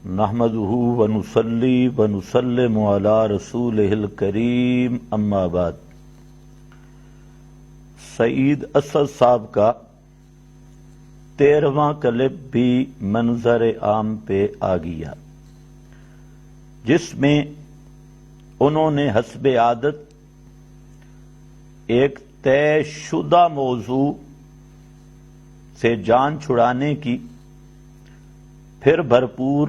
نحمدہ ونصلی ونسلم علی رسولہ الکریم اما بعد۔ سعید اسد صاحب کا 13واں کلپ بھی منظر عام پہ آ گیا، جس میں انہوں نے حسب عادت ایک طے شدہ موضوع سے جان چھڑانے کی پھر بھرپور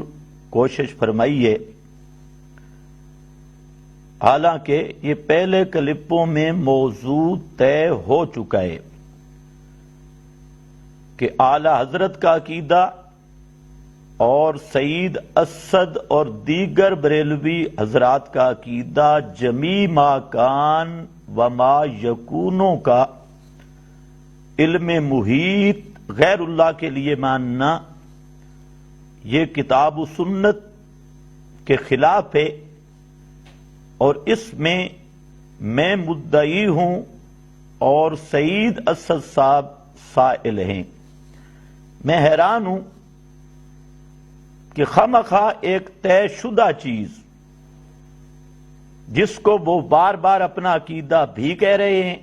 کوشش فرمائی ہے۔ حالانکہ یہ پہلے کلپوں میں موضوع طے ہو چکا ہے کہ اعلی حضرت کا عقیدہ اور سعید اسد اور دیگر بریلوی حضرات کا عقیدہ جمیع ما کان و ما یکونوں کا علم محیط غیر اللہ کے لیے ماننا یہ کتاب و سنت کے خلاف ہے، اور اس میں مدعی ہوں اور سعید اسد صاحب سائل ہیں۔ میں حیران ہوں کہ خواہ ایک طے شدہ چیز جس کو وہ بار بار اپنا عقیدہ بھی کہہ رہے ہیں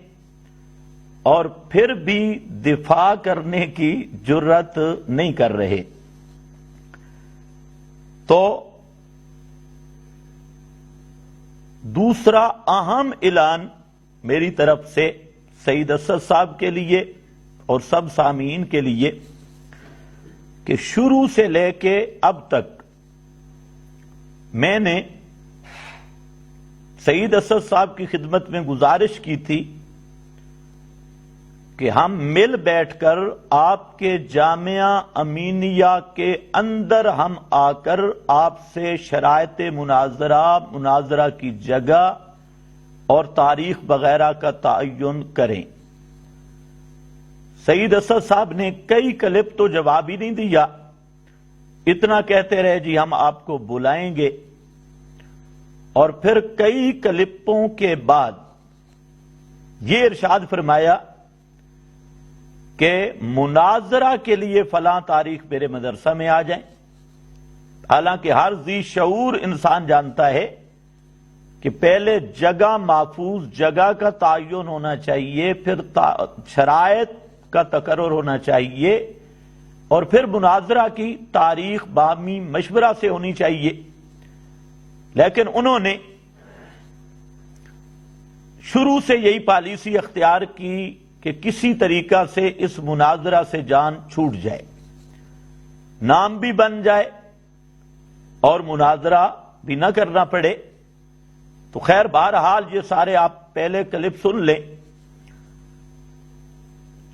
اور پھر بھی دفاع کرنے کی جرت نہیں کر رہے، تو دوسرا اہم اعلان میری طرف سے سعید اسد صاحب کے لیے اور سب سامعین کے لیے کہ شروع سے لے کے اب تک میں نے سعید اسد صاحب کی خدمت میں گزارش کی تھی کہ ہم مل بیٹھ کر آپ کے جامعہ امینیہ کے اندر ہم آ کر آپ سے شرائط مناظرہ کی جگہ اور تاریخ وغیرہ کا تعین کریں۔ سعید اسد صاحب نے کئی کلپ تو جواب ہی نہیں دیا، اتنا کہتے رہے جی ہم آپ کو بلائیں گے، اور پھر کئی کلپوں کے بعد یہ ارشاد فرمایا کہ مناظرہ کے لیے فلاں تاریخ میرے مدرسہ میں آ جائیں۔ حالانکہ ہر ذی شعور انسان جانتا ہے کہ پہلے جگہ محفوظ جگہ کا تعین ہونا چاہیے، پھر شرائط کا تقرر ہونا چاہیے، اور پھر مناظرہ کی تاریخ باہمی مشورہ سے ہونی چاہیے۔ لیکن انہوں نے شروع سے یہی پالیسی اختیار کی کہ کسی طریقہ سے اس مناظرہ سے جان چھوٹ جائے، نام بھی بن جائے اور مناظرہ بھی نہ کرنا پڑے۔ تو خیر بہرحال یہ سارے آپ پہلے کلپ سن لیں۔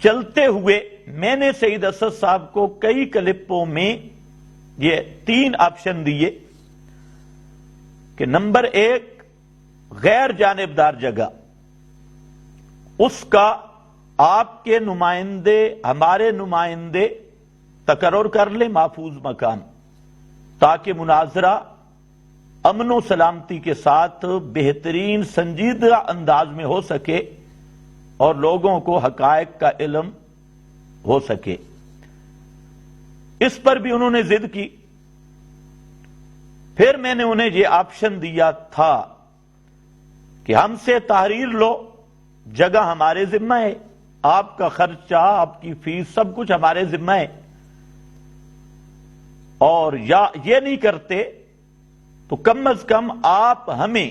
چلتے ہوئے میں نے سعید اسد صاحب کو کئی کلپوں میں یہ 3 آپشن دیے کہ نمبر 1 غیر جانبدار جگہ، اس کا آپ کے نمائندے ہمارے نمائندے تقرر کر لیں محفوظ مکان، تاکہ مناظرہ امن و سلامتی کے ساتھ بہترین سنجیدہ انداز میں ہو سکے اور لوگوں کو حقائق کا علم ہو سکے۔ اس پر بھی انہوں نے ضد کی۔ پھر میں نے انہیں یہ آپشن دیا تھا کہ ہم سے تحریر لو، جگہ ہمارے ذمہ ہے، آپ کا خرچہ آپ کی فیس سب کچھ ہمارے ذمہ ہے، اور یا یہ نہیں کرتے تو کم از کم آپ ہمیں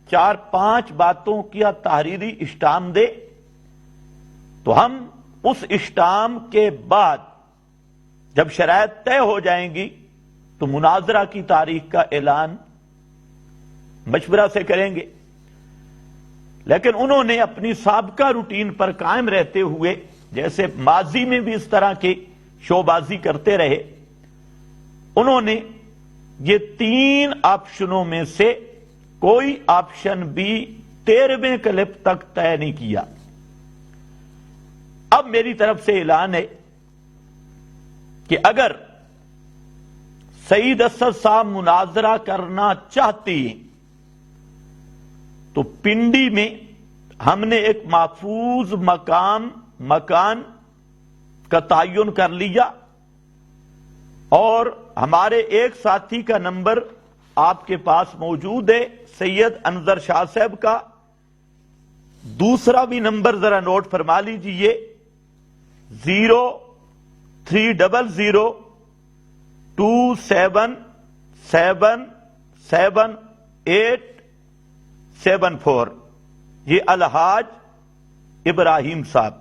4-5 باتوں کیا تحریری اسٹام دے، تو ہم اس اسٹام کے بعد جب شرائط طے ہو جائیں گی تو مناظرہ کی تاریخ کا اعلان مشورہ سے کریں گے۔ لیکن انہوں نے اپنی سابقہ روٹین پر قائم رہتے ہوئے، جیسے ماضی میں بھی اس طرح کی شو بازی کرتے رہے، انہوں نے یہ 3 آپشنوں میں سے کوئی آپشن بھی 13ویں کلپ تک طے نہیں کیا۔ اب میری طرف سے اعلان ہے کہ اگر سعید اسد صاحب مناظرہ کرنا چاہتی ہیں تو پنڈی میں ہم نے ایک محفوظ مکان کا تعین کر لیا، اور ہمارے ایک ساتھی کا نمبر آپ کے پاس موجود ہے، سید انظر شاہ صاحب کا۔ دوسرا بھی نمبر ذرا نوٹ فرما لیجئے، 030027777874، یہ الحاج ابراہیم صاحب،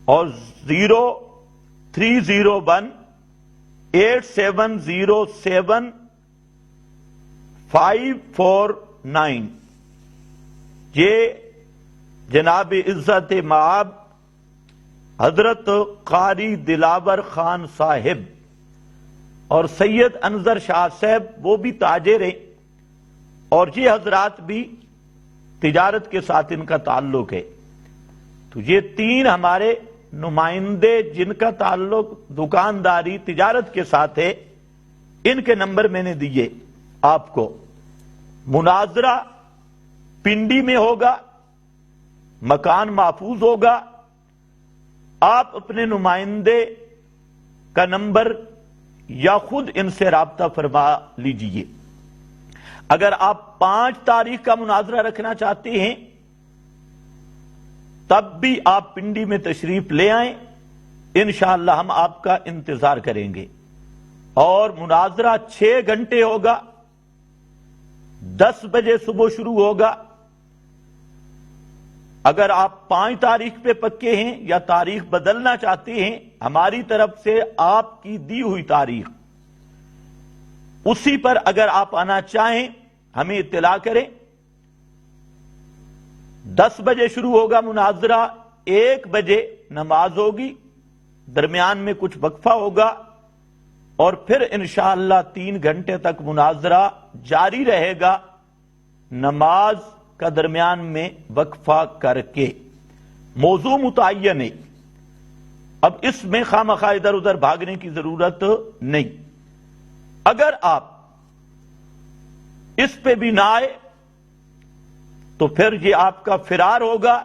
اور 030187075549، یہ جناب عزت مآب حضرت قاری دلاور خان صاحب اور سید انظر شاہ صاحب، وہ بھی تاجر ہیں، اور یہ حضرات بھی تجارت کے ساتھ ان کا تعلق ہے۔ تو یہ تین ہمارے نمائندے جن کا تعلق دکانداری تجارت کے ساتھ ہے، ان کے نمبر میں نے دیے آپ کو۔ مناظرہ پنڈی میں ہوگا، مکان محفوظ ہوگا، آپ اپنے نمائندے کا نمبر یا خود ان سے رابطہ فرما لیجئے۔ اگر آپ 5 تاریخ کا مناظرہ رکھنا چاہتے ہیں تب بھی آپ پنڈی میں تشریف لے آئیں، انشاءاللہ ہم آپ کا انتظار کریں گے۔ اور مناظرہ 6 گھنٹے ہوگا، 10 بجے صبح شروع ہوگا۔ اگر آپ 5 تاریخ پہ پکے ہیں یا تاریخ بدلنا چاہتے ہیں، ہماری طرف سے آپ کی دی ہوئی تاریخ اسی پر اگر آپ آنا چاہیں ہمیں اطلاع کریں۔ 10 بجے شروع ہوگا مناظرہ، 1 بجے نماز ہوگی، درمیان میں کچھ وقفہ ہوگا، اور پھر انشاءاللہ 3 گھنٹے تک مناظرہ جاری رہے گا، نماز کا درمیان میں وقفہ کر کے۔ موضوع متعین ہے، اب اس میں خواہ ادھر ادھر بھاگنے کی ضرورت نہیں۔ اگر آپ اس پہ بھی نہ آئے تو پھر یہ آپ کا فرار ہوگا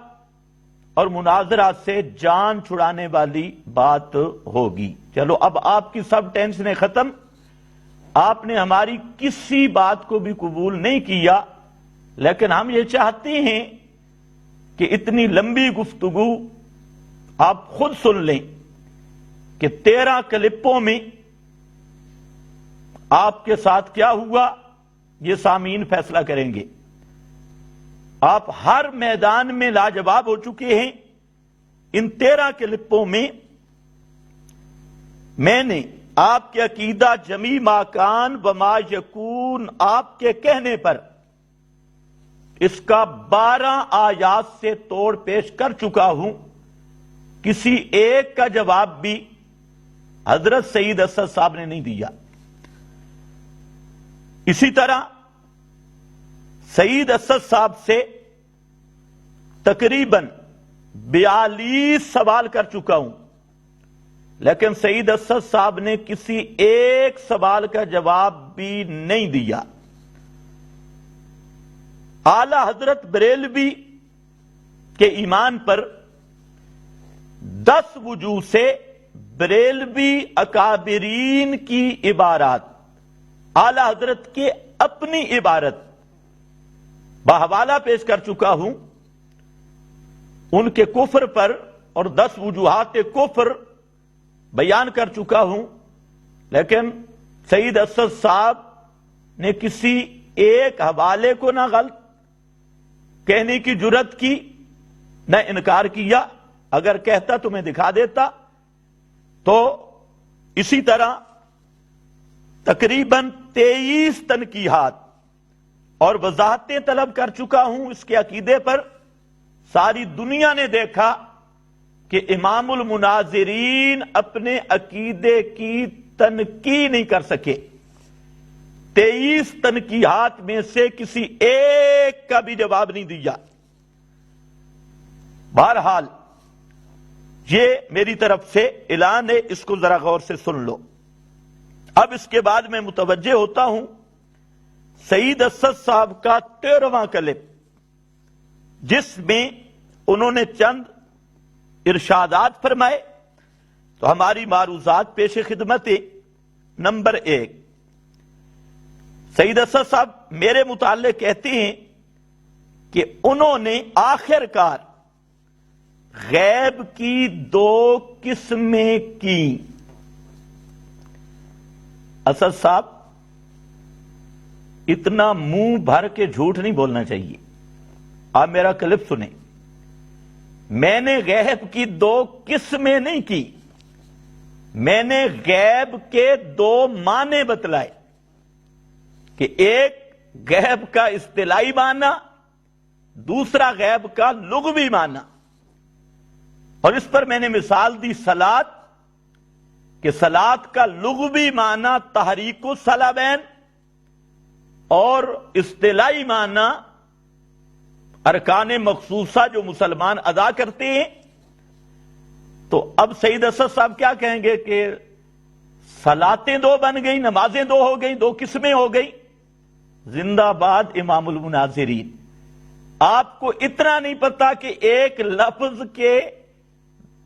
اور مناظرہ سے جان چھڑانے والی بات ہوگی۔ چلو اب آپ کی سب ٹینشنیں ختم، آپ نے ہماری کسی بات کو بھی قبول نہیں کیا، لیکن ہم یہ چاہتے ہیں کہ اتنی لمبی گفتگو آپ خود سن لیں کہ 13 کلپوں میں آپ کے ساتھ کیا ہوا یہ سامعین فیصلہ کریں گے۔ آپ ہر میدان میں لاجواب ہو چکے ہیں۔ ان 13 کلپوں میں میں نے آپ کے عقیدہ جمی ما کان و ما یکون آپ کے کہنے پر اس کا 12 آیات سے توڑ پیش کر چکا ہوں، کسی ایک کا جواب بھی حضرت سید اسد صاحب نے نہیں دیا۔ اسی طرح سید اسد صاحب سے تقریباً 42 سوال کر چکا ہوں، لیکن سید اسد صاحب نے کسی ایک سوال کا جواب بھی نہیں دیا۔ اعلی حضرت بریلوی کے ایمان پر 10 وجوہ سے بریلوی اکابرین کی عبارات، اعلی حضرت کے اپنی عبارت بحوالہ پیش کر چکا ہوں، ان کے کفر پر اور 10 وجوہات کفر بیان کر چکا ہوں، لیکن سید اسد صاحب نے کسی ایک حوالے کو نہ غلط کہنے کی جرت کی نہ انکار کیا۔ اگر کہتا تو میں دکھا دیتا۔ تو اسی طرح تقریباً 23 تنقیحات اور وضاحتیں طلب کر چکا ہوں اس کے عقیدے پر۔ ساری دنیا نے دیکھا کہ امام المناظرین اپنے عقیدے کی تنقید نہیں کر سکے۔ 23 تنقیحات میں سے کسی ایک کا بھی جواب نہیں دیا۔ بہرحال یہ میری طرف سے اعلان ہے، اس کو ذرا غور سے سن لو۔ اب اس کے بعد میں متوجہ ہوتا ہوں سید اسد صاحب کا 13واں کلپ، جس میں انہوں نے چند ارشادات فرمائے، تو ہماری معروضات پیش خدمت نمبر 1، سعید اسد صاحب میرے متعلق کہتے ہیں کہ انہوں نے آخر کار غیب کی 2 قسمیں کی۔ اسد صاحب اتنا منہ بھر کے جھوٹ نہیں بولنا چاہیے، آپ میرا کلپ سنیں۔ میں نے غیب کی 2 قسمیں نہیں کی، میں نے غیب کے 2 معنی بتلائے کہ ایک غیب کا اصطلاحی معنی، دوسرا غیب کا لغوی معنی، اور اس پر میں نے مثال دی صلاۃ، کہ صلاۃ کا لغوی معنی تحریک الصلابین اور اصطلاحی معنی ارکان مخصوصہ جو مسلمان ادا کرتے ہیں۔ تو اب سعید اسد صاحب کیا کہیں گے کہ صلاتیں 2 بن گئی، نمازیں 2 ہو گئی، 2 قسمیں ہو گئی؟ زندہ باد امام المناظرین۔ آپ کو اتنا نہیں پتا کہ ایک لفظ کے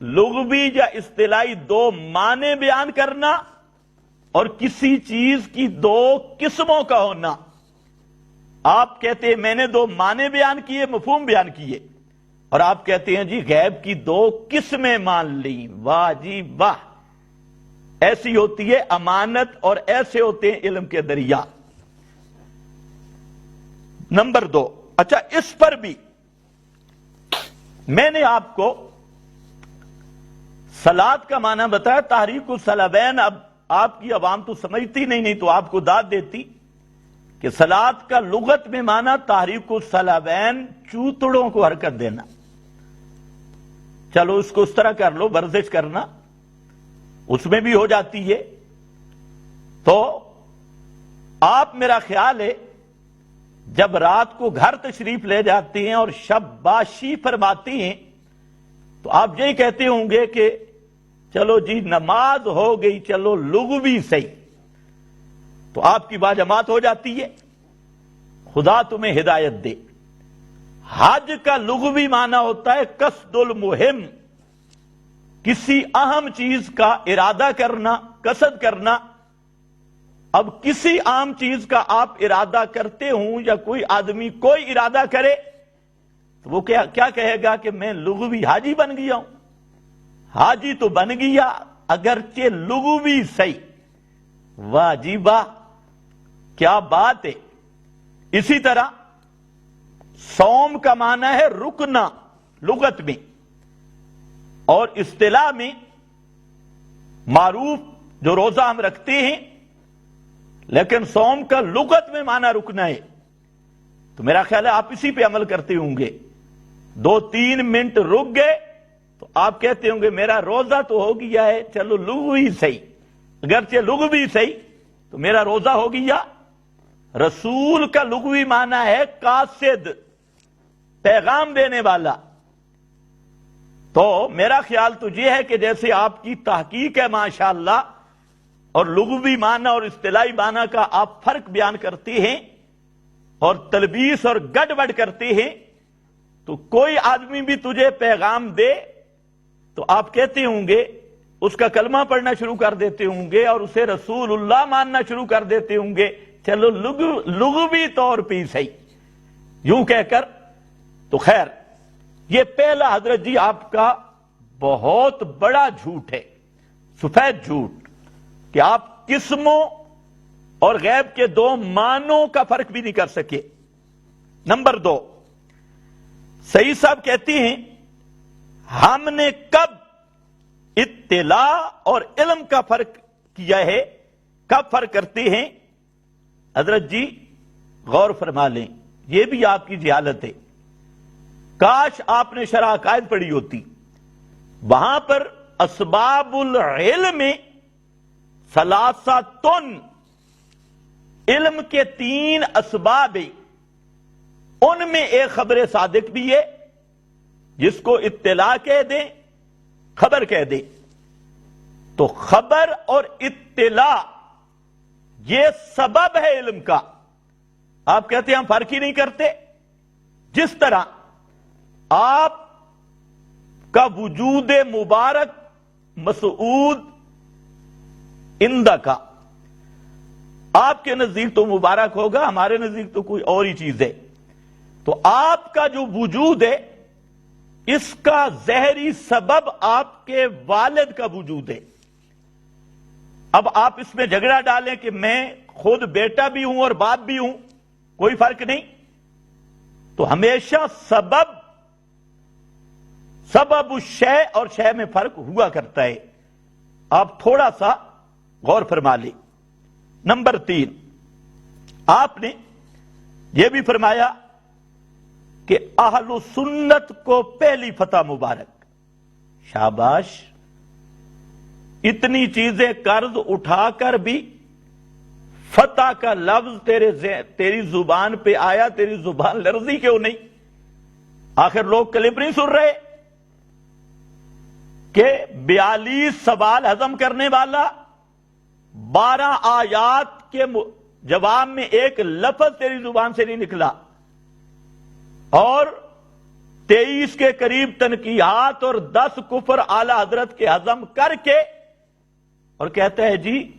لغوی یا اصطلاحی 2 معنی بیان کرنا اور کسی چیز کی 2 قسموں کا ہونا۔ آپ کہتے ہیں میں نے 2 معنی بیان کیے، مفہوم بیان کیے، اور آپ کہتے ہیں جی غیب کی 2 قسمیں مان لی۔ واہ جی واہ، ایسی ہوتی ہے امانت اور ایسے ہوتے ہیں علم کے دریا۔ نمبر 2، اچھا اس پر بھی میں نے آپ کو صلاۃ کا معنی بتایا، تحریک الصلابین۔ اب آپ کی عوام تو سمجھتی نہیں تو آپ کو داد دیتی کہ صلاۃ کا لغت میں معنی تحریک الصلابین، چوتڑوں کو حرکت دینا۔ چلو اس کو اس طرح کر لو، ورزش کرنا، اس میں بھی ہو جاتی ہے۔ تو آپ میرا خیال ہے جب رات کو گھر تشریف لے جاتے ہیں اور شب باشی فرماتے ہیں تو آپ یہی کہتے ہوں گے کہ چلو جی نماز ہو گئی، چلو لغوی صحیح، تو آپ کی باجماعت ہو جاتی ہے۔ خدا تمہیں ہدایت دے۔ حج کا لغوی معنی ہوتا ہے قصد المہم، کسی اہم چیز کا ارادہ کرنا، قصد کرنا۔ اب کسی عام چیز کا آپ ارادہ کرتے ہوں یا کوئی آدمی کوئی ارادہ کرے تو وہ کیا کہے گا کہ میں لغوی حاجی بن گیا ہوں۔ حاجی تو بن گیا اگرچہ لغوی صحیح۔ واہ جی واہ، کیا بات ہے۔ اسی طرح صوم کا معنی ہے رکنا لغت میں، اور اصطلاح میں معروف جو روزہ ہم رکھتے ہیں، لیکن صوم کا لغت میں معنی رکنا ہے۔ تو میرا خیال ہے آپ اسی پہ عمل کرتے ہوں گے۔ 2-3 منٹ رک گئے تو آپ کہتے ہوں گے میرا روزہ تو ہو گیا ہے، چلو لغوی صحیح، اگرچہ لغوی صحیح تو میرا روزہ ہو گیا۔ رسول کا لغوی معنی ہے قاصد، پیغام دینے والا۔ تو میرا خیال تو یہ ہے کہ جیسے آپ کی تحقیق ہے ماشاءاللہ، اور لغوی معنی اور اصطلاحی معنی کا آپ فرق بیان کرتے ہیں اور تلبیس اور گڑبڑ کرتے ہیں، تو کوئی آدمی بھی تجھے پیغام دے تو آپ کہتے ہوں گے، اس کا کلمہ پڑھنا شروع کر دیتے ہوں گے اور اسے رسول اللہ ماننا شروع کر دیتے ہوں گے، چلو لغوی طور پہ صحیح، یوں کہہ کر۔ تو خیر، یہ پہلا حضرت جی آپ کا بہت بڑا جھوٹ ہے، سفید جھوٹ، کہ آپ قسموں اور غیب کے 2 معنوں کا فرق بھی نہیں کر سکے۔ نمبر 2، سعید صاحب کہتے ہیں ہم نے کب اطلاع اور علم کا فرق کیا ہے، کب فرق کرتے ہیں؟ حضرت جی غور فرما لیں، یہ بھی آپ کی جہالت ہے۔ کاش آپ نے شرح عقائد پڑھی ہوتی، وہاں پر اسباب العلم ثلاثۃ، علم کے 3 اسباب ہیں، ان میں ایک خبر صادق بھی ہے جس کو اطلاع کہہ دیں، خبر کہہ دیں۔ تو خبر اور اطلاع یہ سبب ہے علم کا۔ آپ کہتے ہیں ہم فرق ہی نہیں کرتے، جس طرح آپ کا وجود مبارک مسعود اندہ کا، آپ کے نزدیک تو مبارک ہوگا، ہمارے نزدیک تو کوئی اور ہی چیز ہے۔ تو آپ کا جو وجود ہے اس کا ظاہری سبب آپ کے والد کا وجود ہے۔ اب آپ اس میں جھگڑا ڈالیں کہ میں خود بیٹا بھی ہوں اور باپ بھی ہوں، کوئی فرق نہیں۔ تو ہمیشہ سبب الشے اور شے میں فرق ہوا کرتا ہے، آپ تھوڑا سا غور فرما لیں۔ نمبر 3، آپ نے یہ بھی فرمایا کہ اہل سنت کو پہلی فتح مبارک۔ شاباش، اتنی چیزیں قرض اٹھا کر بھی فتح کا لفظ تیری زبان پہ آیا، تیری زبان لرزی کیوں نہیں؟ آخر لوگ کلپ نہیں سن رہے کہ 42 سوال ہضم کرنے والا 12 آیات کے جواب میں ایک لفظ تیری زبان سے نہیں نکلا، اور 23 کے قریب تنقیحات اور 10 کفر اعلی حضرت کے ہضم کر کے، اور کہتا ہے جی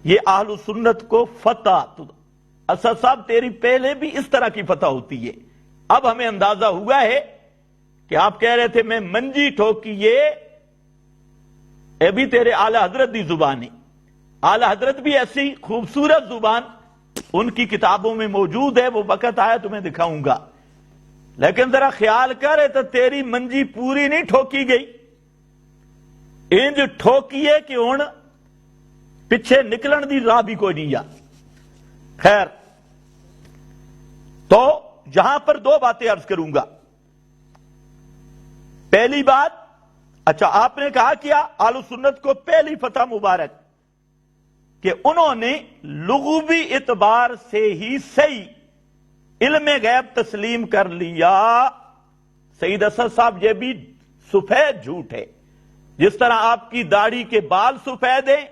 یہ اہل سنت کو فتح۔ تو اسد صاحب تیری پہلے بھی اس طرح کی فتح ہوتی ہے۔ اب ہمیں اندازہ ہوا ہے کہ آپ کہہ رہے تھے میں منجی ٹھوکی، یہ بھی تیرے اعلی حضرت دی زبان ہے۔ اعلی حضرت بھی ایسی خوبصورت زبان ان کی کتابوں میں موجود ہے، وہ وقت آیا تمہیں دکھاؤں گا، لیکن ذرا خیال کر تو تیری منجی پوری نہیں ٹھوکی گئی، انج ٹھوکیے کہ ہن پیچھے نکلن دی راہ بھی کوئی نہیں یا۔ خیر، تو جہاں پر 2 باتیں عرض کروں گا۔ پہلی بات، اچھا آپ نے کہا کیا اہل سنت کو پہلی فتح مبارک، کہ انہوں نے لغوی اعتبار سے ہی صحیح علم غیب تسلیم کر لیا۔ سید اسد صاحب یہ بھی سفید جھوٹ ہے، جس طرح آپ کی داڑھی کے بال سفید ہیں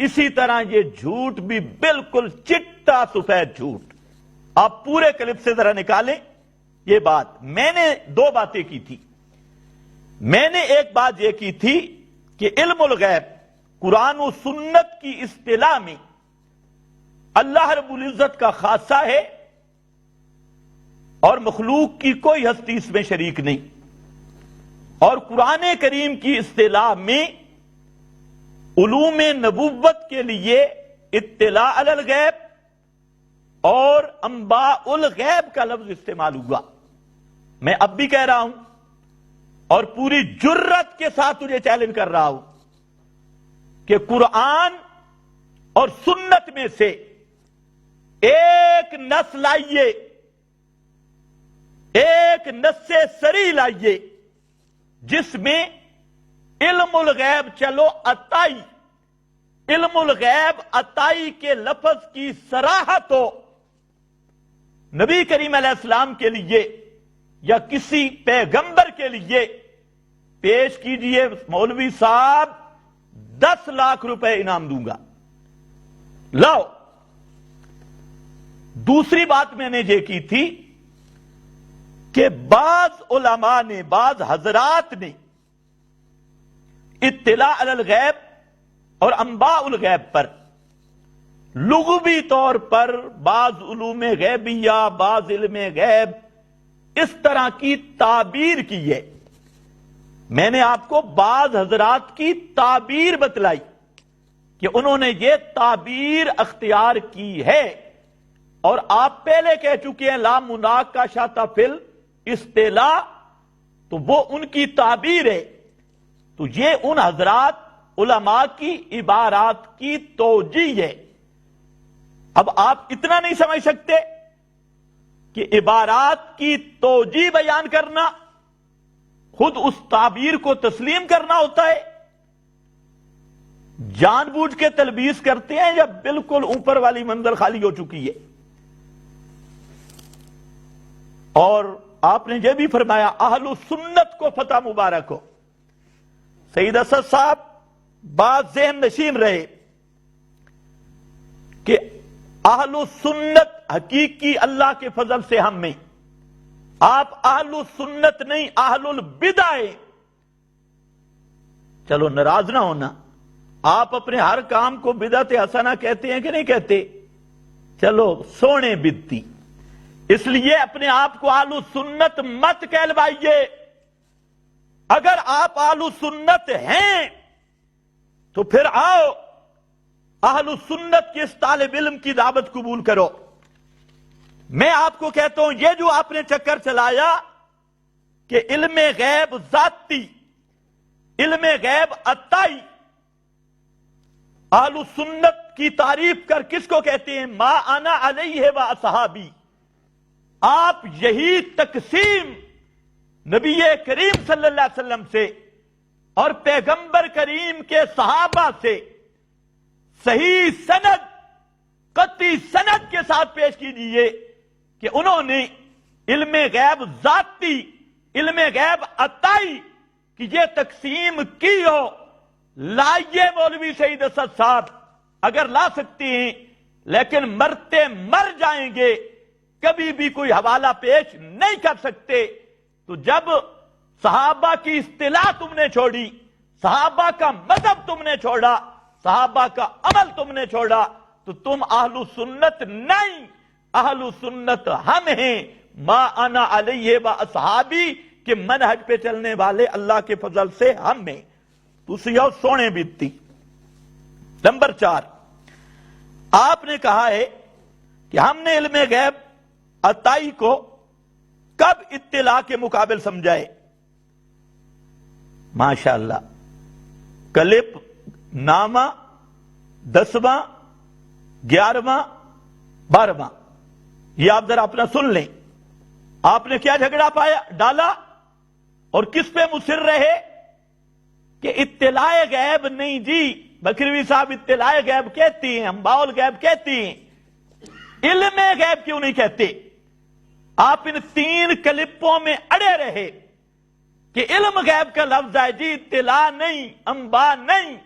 اسی طرح یہ جھوٹ بھی بالکل چٹا سفید جھوٹ۔ آپ پورے کلپ سے ذرا نکالیں یہ بات۔ میں نے 2 باتیں کی تھی۔ میں نے ایک بات یہ کی تھی کہ علم الغیب قرآن و سنت کی اصطلاح میں اللہ رب العزت کا خاصہ ہے، اور مخلوق کی کوئی ہستی اس میں شریک نہیں۔ اور قرآن کریم کی اصطلاح میں علوم نبوت کے لیے اطلاع علی الغیب اور انباء الغیب کا لفظ استعمال ہوا۔ میں اب بھی کہہ رہا ہوں اور پوری جرت کے ساتھ تجھے چیلنج کر رہا ہوں کہ قرآن اور سنت میں سے ایک نص لائیے، ایک نص سری لائیے جس میں علم الغیب، چلو عطائی، علم الغیب عطائی کے لفظ کی صراحت ہو نبی کریم علیہ السلام کے لیے یا کسی پیغمبر کے لیے، پیش کیجئے مولوی صاحب 10 لاکھ روپے انعام دوں گا۔ لاؤ۔ دوسری بات میں نے یہ کی تھی کہ بعض علماء نے، بعض حضرات نے اطلاع علی الغیب اور انباء الغیب پر لغوی طور پر بعض علوم غیبیہ، بعض علم غیب، اس طرح کی تعبیر کی ہے۔ میں نے آپ کو بعض حضرات کی تعبیر بتلائی کہ انہوں نے یہ تعبیر اختیار کی ہے، اور آپ پہلے کہہ چکے ہیں لا مناقشۃ فی الاصطلاح، تو وہ ان کی تعبیر ہے۔ تو یہ ان حضرات علماء کی عبارات کی توجیہ ہے۔ اب آپ اتنا نہیں سمجھ سکتے کہ عبارات کی توجیہ بیان کرنا خود اس تعبیر کو تسلیم کرنا ہوتا ہے؟ جان بوجھ کے تلبیس کرتے ہیں یا بالکل اوپر والی منزل خالی ہو چکی ہے؟ اور آپ نے یہ بھی فرمایا اہل سنت کو فتح مبارک ہو۔ سید اسد صاحب بات ذہن نشین رہے کہ اہل سنت حقیقی اللہ کے فضل سے ہم میں، آپ اہل سنت نہیں اہل البدع ہیں۔ چلو ناراض نہ ہونا، آپ اپنے ہر کام کو بدعت حسنہ کہتے ہیں کہ نہیں کہتے؟ چلو سونے بدتی، اس لیے اپنے آپ کو اہل سنت مت کہلوائیے۔ اگر آپ اہل سنت ہیں تو پھر آؤ اہل سنت کے اس طالب علم کی دعوت قبول کرو۔ میں آپ کو کہتا ہوں، یہ جو آپ نے چکر چلایا کہ علم غیب ذاتی، علم غیب عطائی، اہل سنت کی تعریف کر کس کو کہتے ہیں؟ ما انا علیہ و اصحابی۔ آپ یہی تقسیم نبی کریم صلی اللہ علیہ وسلم سے اور پیغمبر کریم کے صحابہ سے صحیح سند، قطعی سند کے ساتھ پیش کیجئے کہ انہوں نے علم غیب ذاتی، علم غیب عطائی کی یہ تقسیم کی ہو۔ لائیے مولوی سعید اسد صاحب اگر لا سکتے ہیں، لیکن مرتے مر جائیں گے، کبھی بھی کوئی حوالہ پیش نہیں کر سکتے۔ تو جب صحابہ کی اصطلاح تم نے چھوڑی، صحابہ کا مذہب تم نے چھوڑا، صحابہ کا عمل تم نے چھوڑا، تو تم اہل سنت نہیں، اہل سنت ہم ہیں، ما انا علیہ و اصحابی کے منہج پہ چلنے والے اللہ کے فضل سے ہم ہیں۔ دوسری اور سونے بیتی۔ نمبر 4، آپ نے کہا ہے کہ ہم نے علم غیب عطائی کو کب اطلاع کے مقابل سمجھائے؟ ماشاءاللہ، کلپ نامہ 10واں 11واں 12واں، یہ آپ ذرا اپنا سن لیں۔ آپ نے کیا جھگڑا ڈالا اور کس پہ مصر رہے کہ اطلاع غیب نہیں جی، بکروی صاحب اطلاع غیب کہتی ہیں، انباء الغیب کہتی ہیں، علم غیب کیوں نہیں کہتے؟ آپ ان 3 کلپوں میں اڑے رہے کہ علم غیب کا لفظ ہے جی، اطلاع نہیں، انباء نہیں۔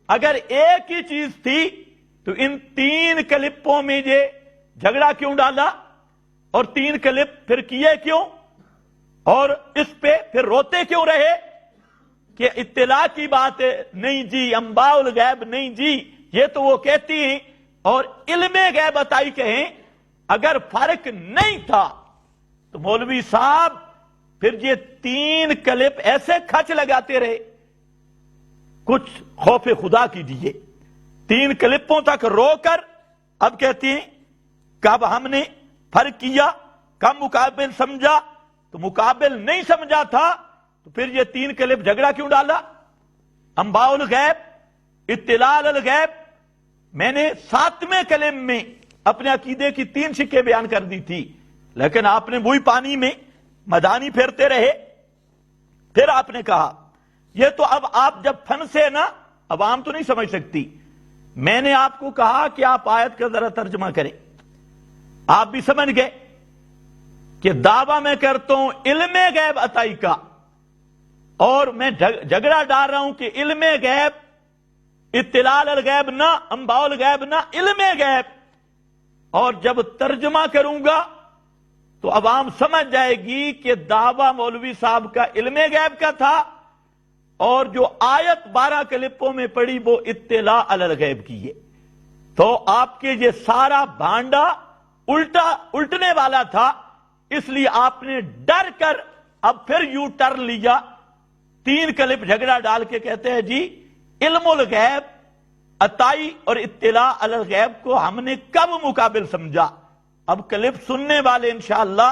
اگر ایک ہی چیز تھی تو ان 3 کلپوں میں یہ جھگڑا کیوں ڈالا اور 3 کلپ پھر کیے کیوں، اور اس پہ پھر روتے کیوں رہے کہ اطلاع کی بات نہیں جی، انباء الغیب نہیں جی، یہ تو وہ کہتی ہیں، اور علم غیب عطائی کہیں۔ اگر فرق نہیں تھا تو مولوی صاحب پھر یہ 3 کلپ ایسے کھچ لگاتے رہے، کچھ خوف خدا کیجیے۔ 3 کلپوں تک رو کر اب کہتے ہیں کب ہم نے فرق کیا، کب مقابل سمجھا، تو مقابل نہیں سمجھا تھا تو پھر یہ 3 کلپ جھگڑا کیوں ڈالا؟ انباء الغیب، اطلاع الغیب۔ میں نے 7ویں کلم میں اپنے عقیدے کی 3 شکیں بیان کر دی تھی، لیکن آپ نے وہی پانی میں مدانی پھیرتے رہے۔ پھر آپ نے کہا یہ تو اب آپ جب فن سے نا، عوام تو نہیں سمجھ سکتی، میں نے آپ کو کہا کہ آپ آیت کا ذرا ترجمہ کریں، آپ بھی سمجھ گئے کہ دعویٰ میں کرتا ہوں علم غیب عطائی کا، اور میں جھگڑا ڈال رہا ہوں کہ علم غیب، اطلاع الغیب نہ، انباء الغیب نہ، علم غیب۔ اور جب ترجمہ کروں گا تو عوام سمجھ جائے گی کہ دعویٰ مولوی صاحب کا علم غیب کا تھا، اور جو آیت 12 کلپوں میں پڑی وہ اطلاع الغیب کی ہے۔ تو آپ کے یہ سارا بھانڈا الٹنے والا تھا، اس لیے آپ نے ڈر کر اب پھر یو ٹرن لیا، 3 کلپ جھگڑا ڈال کے کہتے ہیں جی علم الغیب عطائی اور اطلاع الغیب کو ہم نے کب مقابل سمجھا۔ اب کلپ سننے والے انشاءاللہ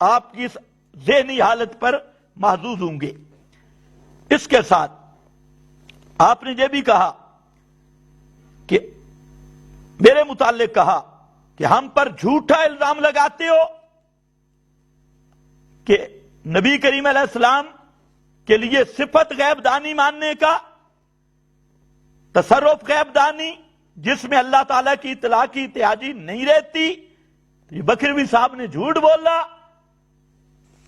آپ کی اس ذہنی حالت پر محظوظ ہوں گے۔ اس کے ساتھ آپ نے یہ بھی کہا کہ میرے متعلق کہا کہ ہم پر جھوٹا الزام لگاتے ہو کہ نبی کریم علیہ السلام کے لیے صفت غیب دانی ماننے کا، تصرف غیب دانی جس میں اللہ تعالیٰ کی اطلاع کی اتحادی نہیں رہتی، یہ بکروی صاحب نے جھوٹ بولا۔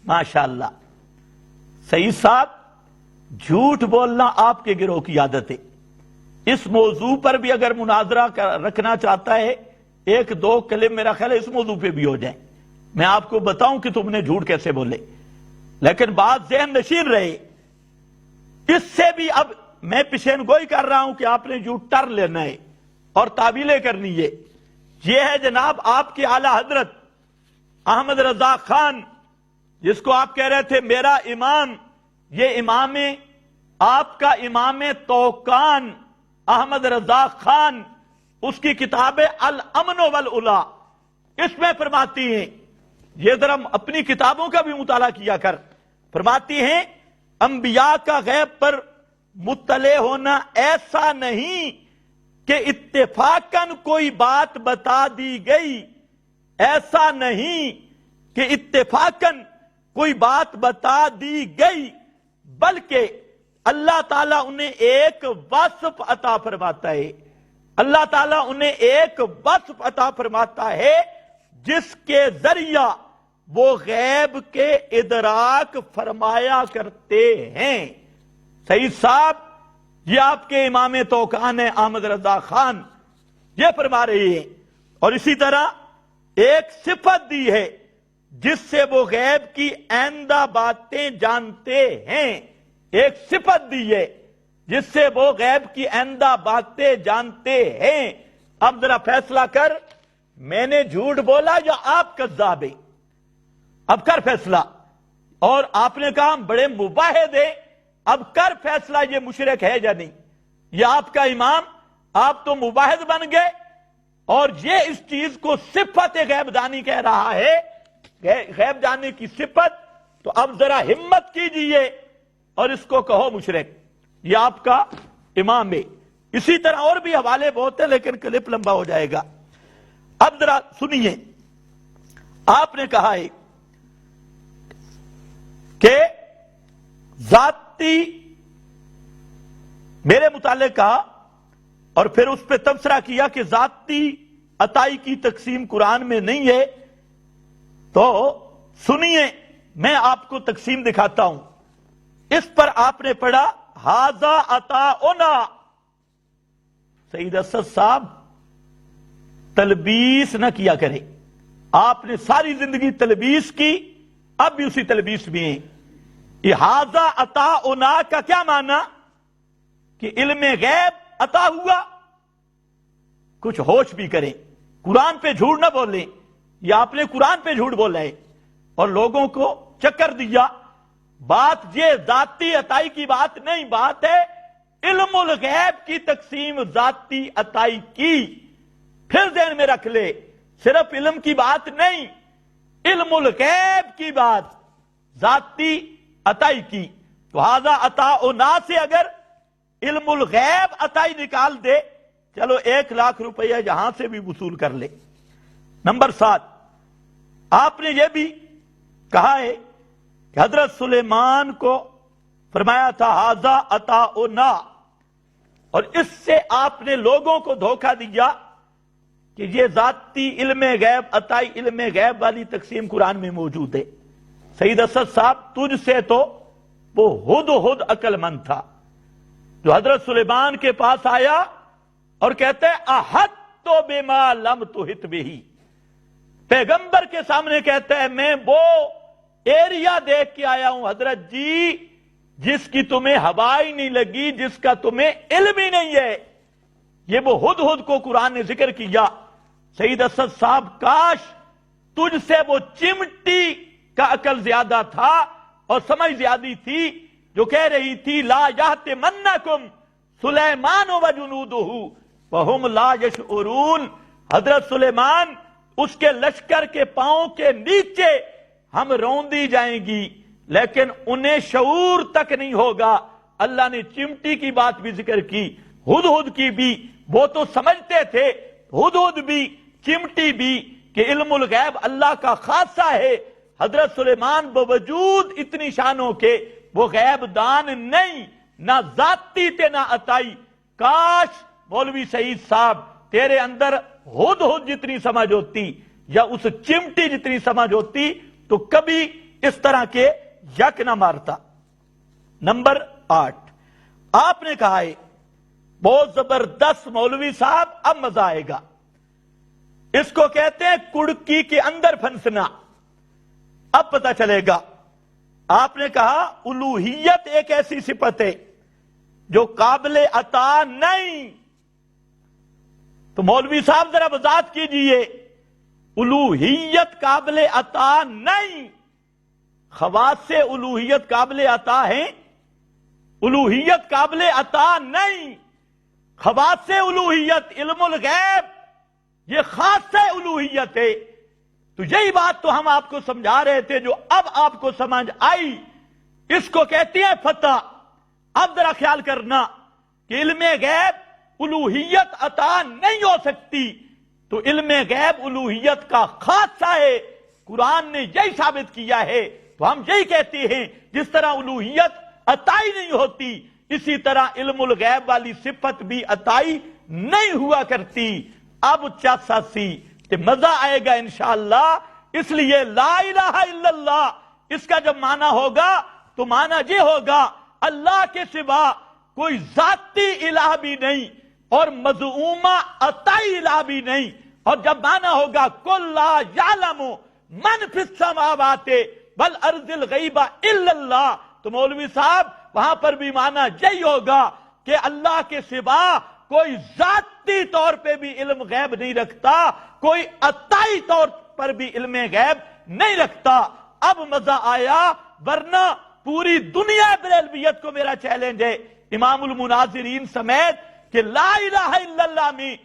ماشاءاللہ سعید صاحب، جھوٹ بولنا آپ کے گروہ کی عادت ہے۔ اس موضوع پر بھی اگر مناظرہ رکھنا چاہتا ہے، 1-2 کلم میرا خیال ہے اس موضوع پہ بھی ہو جائیں، میں آپ کو بتاؤں کہ تم نے جھوٹ کیسے بولے، لیکن بات ذہن نشین رہے۔ اس سے بھی اب میں پیشین گوئی کر رہا ہوں کہ آپ نے یو ٹرن لینا ہے اور تعویلیں کرنی ہے. یہ ہے جناب آپ کے اعلی حضرت احمد رضا خان، جس کو آپ کہہ رہے تھے میرا امام. یہ امام آپ کا امام توقان احمد رضا خان، اس کی کتاب الامن والعلا، اس میں فرماتی ہیں، یہ ذرا اپنی کتابوں کا بھی مطالعہ کیا کر، فرماتی ہیں انبیاء کا غیب پر مطلع ہونا ایسا نہیں کہ اتفاقاً کوئی بات بتا دی گئی، ایسا نہیں کہ اتفاقاً کوئی بات بتا دی گئی، بلکہ اللہ تعالیٰ انہیں ایک وصف عطا فرماتا ہے. اللہ تعالیٰ انہیں ایک وصف عطا فرماتا ہے جس کے ذریعہ وہ غیب کے ادراک فرمایا کرتے ہیں. سعید صاحب، یہ آپ کے امام توقان ہے احمد رضا خان، یہ فرما رہے ہیں. اور اسی طرح ایک صفت دی ہے جس سے وہ غیب کی آئندہ باتیں جانتے ہیں. ایک صفت دی ہے جس سے وہ غیب کی آئندہ باتیں جانتے ہیں. اب ذرا فیصلہ کر، میں نے جھوٹ بولا یا آپ کذاب ہیں؟ اب کر فیصلہ. اور آپ نے کہا ہم بڑے مباحد ہیں، اب کر فیصلہ یہ مشرک ہے یا نہیں. یہ آپ کا امام، آپ تو مباحد بن گئے، اور یہ اس چیز کو صفت غیب دانی کہہ رہا ہے، غیب جاننے کی صفت. تو اب ذرا ہمت کیجئے اور اس کو کہو مشرک. یہ آپ کا امام ہے. اسی طرح اور بھی حوالے بہت ہیں لیکن کلپ لمبا ہو جائے گا. اب ذرا سنیے، آپ نے کہا ہے کہ ذاتی میرے متعلق کہا اور پھر اس پہ تبصرہ کیا کہ ذاتی عطائی کی تقسیم قرآن میں نہیں ہے. تو سنیے، میں آپ کو تقسیم دکھاتا ہوں. اس پر آپ نے پڑھا ھذا عطاؤنا. سعید اسد صاحب تلبیس نہ کیا کرے، آپ نے ساری زندگی تلبیس کی، اب بھی اسی تلبیس میں ہیں. یہ ھذا عطاؤنا کا کیا معنی؟ کہ علم غیب عطا ہوا. کچھ ہوش بھی کریں، قرآن پہ جھوٹ نہ بولیں. یہ آپ نے قرآن پہ جھوٹ بولا ہے اور لوگوں کو چکر دیا. بات یہ ذاتی عطائی کی بات نہیں، بات ہے علم الغیب کی تقسیم ذاتی عطائی کی. پھر ذہن میں رکھ لے، صرف علم کی بات نہیں، علم الغیب کی بات، ذاتی عطائی کی. تو ھذا عطاؤنا سے اگر علم الغیب عطائی نکال دے، چلو 1,00,000 روپیہ یہاں سے بھی وصول کر لے. نمبر 7، آپ نے یہ بھی کہا ہے کہ حضرت سلیمان کو فرمایا تھا ھذا عطاؤنا، اور اس سے آپ نے لوگوں کو دھوکہ دیا کہ یہ ذاتی علم غیب عطائی علم غیب والی تقسیم قرآن میں موجود ہے. سعید اسد صاحب، تجھ سے تو وہ ہد عقل مند تھا جو حضرت سلیمان کے پاس آیا اور کہتے احطت بما لم تحط بہ. پیغمبر کے سامنے کہتا ہے میں وہ ایریا دیکھ کے آیا ہوں حضرت جی جس کی تمہیں ہوا ہی نہیں لگی، جس کا تمہیں علم ہی نہیں ہے. یہ وہ ہد کو قرآن نے ذکر کیا. سعید اسد صاحب، کاش تجھ سے وہ چمٹی کا عقل زیادہ تھا اور سمجھ زیادہ تھی جو کہہ رہی تھی لا یحتمنکم سلیمان وجنودہ وہم لا یشعرون. حضرت سلیمان، اس کے لشکر کے پاؤں کے نیچے ہم روندی جائیں گی لیکن انہیں شعور تک نہیں ہوگا. اللہ نے چمٹی کی بات بھی ذکر کی، ہد کی بھی. وہ تو سمجھتے تھے، ہد بھی چمٹی بھی، کہ علم الغیب اللہ کا خاصہ ہے. حضرت سلیمان باوجود اتنی شانوں کے وہ غیب دان نہیں، نہ ذاتی تھے نہ عطائی. کاش مولوی سعید صاحب تیرے اندر ہد جتنی سمجھ ہوتی یا اس چمٹی جتنی سمجھ ہوتی تو کبھی اس طرح کے یک نہ مارتا. نمبر 8، آپ نے کہا ہے بہت زبردست مولوی صاحب، اب مزہ آئے گا. اس کو کہتے ہیں کڑکی کے اندر پھنسنا. اب پتہ چلے گا. آپ نے کہا الوہیت ایک ایسی صفت ہے جو قابل عطا نہیں. تو مولوی صاحب ذرا وضاحت کیجئے، الوہیت قابل عطا نہیں، خواص سے الوہیت قابل عطا ہیں؟ الوہیت قابل عطا نہیں، خواص سے الوہیت، علم الغیب یہ خاص سے الوہیت ہے. تو یہی بات تو ہم آپ کو سمجھا رہے تھے جو اب آپ کو سمجھ آئی. اس کو کہتے ہیں فتح. اب ذرا خیال کرنا کہ علم غیب الوہیت عطا نہیں ہو سکتی، تو علم غیب الوہیت کا خاصہ ہے. قرآن نے یہی ثابت کیا ہے. تو ہم یہی کہتے ہیں جس طرح الوہیت عطائی نہیں ہوتی، اسی طرح علم الغیب والی صفت بھی عطائی نہیں ہوا کرتی. اب چاسا سی کہ مزہ آئے گا انشاءاللہ. اس لیے لا الہ الا اللہ اس کا جب معنی ہوگا تو معنی یہ ہوگا اللہ کے سوا کوئی ذاتی الہ بھی نہیں اور مزعومہ عطائی الہ بھی نہیں. اور جب معنی ہوگا قل لا یعلم من فی السماوات والارض الغیب الا اللہ، تو مولوی صاحب وہاں پر بھی معنی یہی ہوگا کہ اللہ کے سوا کوئی ذاتی طور پہ بھی علم غیب نہیں رکھتا، کوئی عطائی طور پر بھی علم غیب نہیں رکھتا. اب مزہ آیا، ورنہ پوری دنیا بریلویت کو میرا چیلنج ہے، امام المناظرین سمیت، کہ لا الہ الا اللہ میں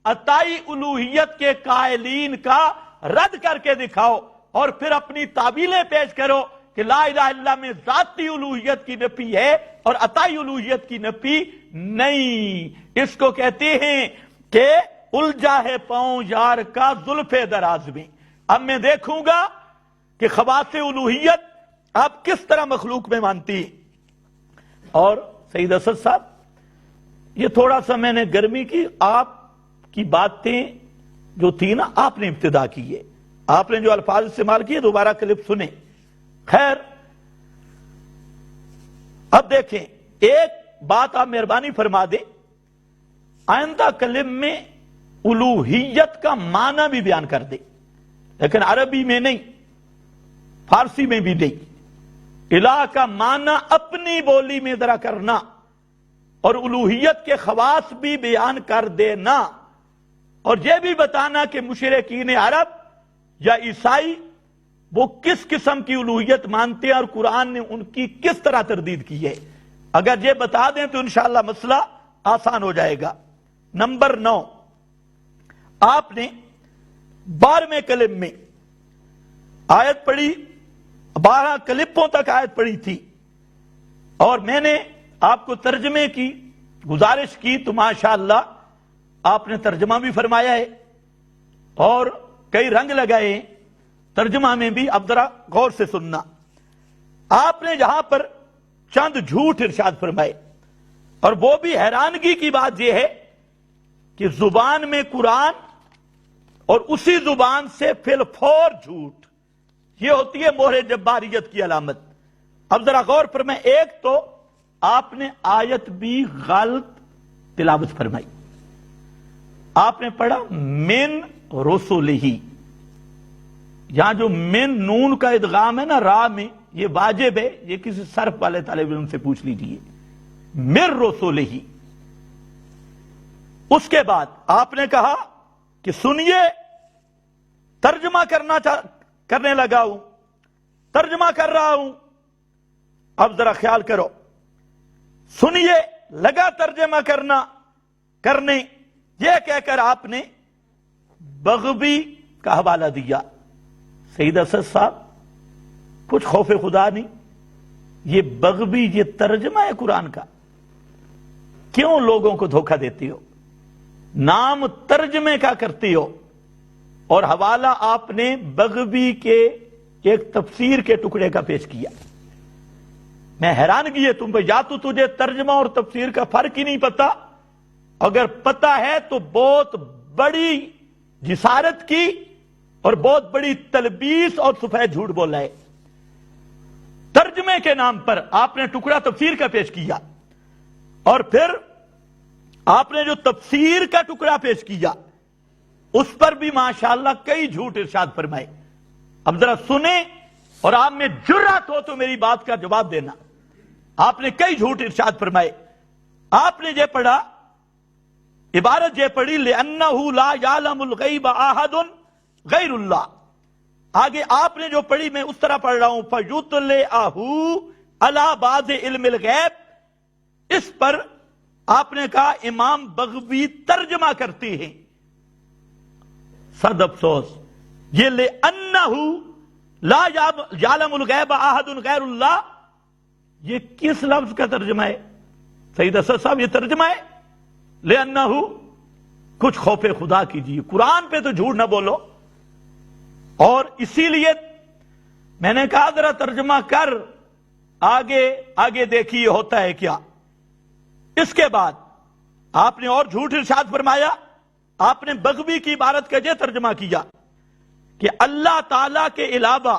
عطائی الوہیت کے قائلین کا رد کر کے دکھاؤ، اور پھر اپنی تعویلیں پیش کرو کہ لا الہ الا اللہ میں ذاتی الوہیت کی نفی ہے اور عطائی الوہیت کی نفی نہیں. اس کو کہتے ہیں کہ الجھا ہے پاؤں یار کا زلف دراز میں. اب میں دیکھوں گا کہ خواص الوہیت آپ کس طرح مخلوق میں مانتی. اور سید اسد صاحب یہ تھوڑا سا میں نے گرمی کی، آپ کی باتیں جو تھی نا آپ نے ابتدا کی ہے، آپ نے جو الفاظ استعمال کیے دوبارہ کلپ سنیں. خیر اب دیکھیں، ایک بات آپ مہربانی فرما دیں، آئندہ کلم میں الوہیت کا معنی بھی بیان کر دیں، لیکن عربی میں نہیں، فارسی میں بھی نہیں. الہ کا معنی اپنی بولی میں ذرا کرنا، اور الوہیت کے خواص بھی بیان کر دینا، اور یہ بھی بتانا کہ مشرکین عرب یا عیسائی وہ کس قسم کی الوہیت مانتے ہیں اور قرآن نے ان کی کس طرح تردید کی ہے. اگر یہ بتا دیں تو انشاءاللہ مسئلہ آسان ہو جائے گا. نمبر 9، آپ نے 12ویں کلم میں آیت پڑھی، 12 کلپوں تک آیت پڑھی تھی، اور میں نے آپ کو ترجمے کی گزارش کی تو ماشاءاللہ آپ نے ترجمہ بھی فرمایا ہے اور کئی رنگ لگائے ہیں ترجمہ میں بھی. اب ذرا غور سے سننا. آپ نے جہاں پر چند جھوٹ ارشاد فرمائے، اور وہ بھی حیرانگی کی بات یہ ہے کہ زبان میں قرآن اور اسی زبان سے فی الفور جھوٹ، یہ ہوتی ہے مہر جباریت کی علامت. اب ذرا غور فرمائیں. ایک تو آپ نے آیت بھی غلط تلاوت فرمائی. آپ نے پڑھا من رسولہ، یہاں جو من نون کا ادغام ہے نا را میں، یہ واجب ہے، یہ کسی صرف والے طالب علم سے پوچھ لیجئے. من رسولہ. اس کے بعد آپ نے کہا کہ سنیے، ترجمہ کرنے لگا ہوں، ترجمہ کر رہا ہوں. اب ذرا خیال کرو، سنیے لگا ترجمہ کرنے، یہ کہہ کر آپ نے بغوی کا حوالہ دیا. سید اسد صاحب کچھ خوف خدا نہیں، یہ بغوی یہ ترجمہ ہے قرآن کا، کیوں لوگوں کو دھوکہ دیتی ہو؟ نام ترجمے کا کرتی ہو، اور حوالہ آپ نے بغوی کے ایک تفسیر کے ٹکڑے کا پیش کیا. میں حیرانگی ہے تم پہ، یا تو تجھے ترجمہ اور تفسیر کا فرق ہی نہیں پتا، اگر پتا ہے تو بہت بڑی جسارت کی اور بہت بڑی تلبیس اور سفید جھوٹ بولا ہے. ترجمے کے نام پر آپ نے ٹکڑا تفسیر کا پیش کیا، اور پھر آپ نے جو تفسیر کا ٹکڑا پیش کیا اس پر بھی ماشاءاللہ کئی جھوٹ ارشاد فرمائے. اب ذرا سنیں، اور آپ میں جرات ہو تو میری بات کا جواب دینا. آپ نے کئی جھوٹ ارشاد فرمائے. آپ نے یہ پڑھا، عبارت یہ پڑھی لِأَنَّهُ لَا يَعْلَمُ الْغَيْبَ أَحَدٌ غَيْرُ اللَّهِ۔ آگے آپ نے جو پڑھی میں اس طرح پڑھ رہا ہوں، فَيُطْلِعُهُ عَلَى بَعْضِ عِلْمِ الْغَيْبِ، اس پر آپ نے کہا امام بغوی ترجمہ کرتے ہیں۔ صد افسوس، یہ لِأَنَّهُ لَا يَعْلَمُ الْغَيْبَ أَحَدٌ غَيْرُ اللَّهِ، یہ کس لفظ کا ترجمہ ہے؟ سعید اسد صاحب یہ ترجمہ ہے لِأَنَّهُ، کچھ خوف خدا کیجیے، قرآن پہ تو جھوٹ نہ بولو۔ اور اسی لیے میں نے کہا ذرا ترجمہ کر، آگے دیکھیے ہوتا ہے کیا۔ اس کے بعد آپ نے اور جھوٹ ارشاد فرمایا، آپ نے بغوی کی عبارت کا یہ ترجمہ کیا کہ اللہ تعالی کے علاوہ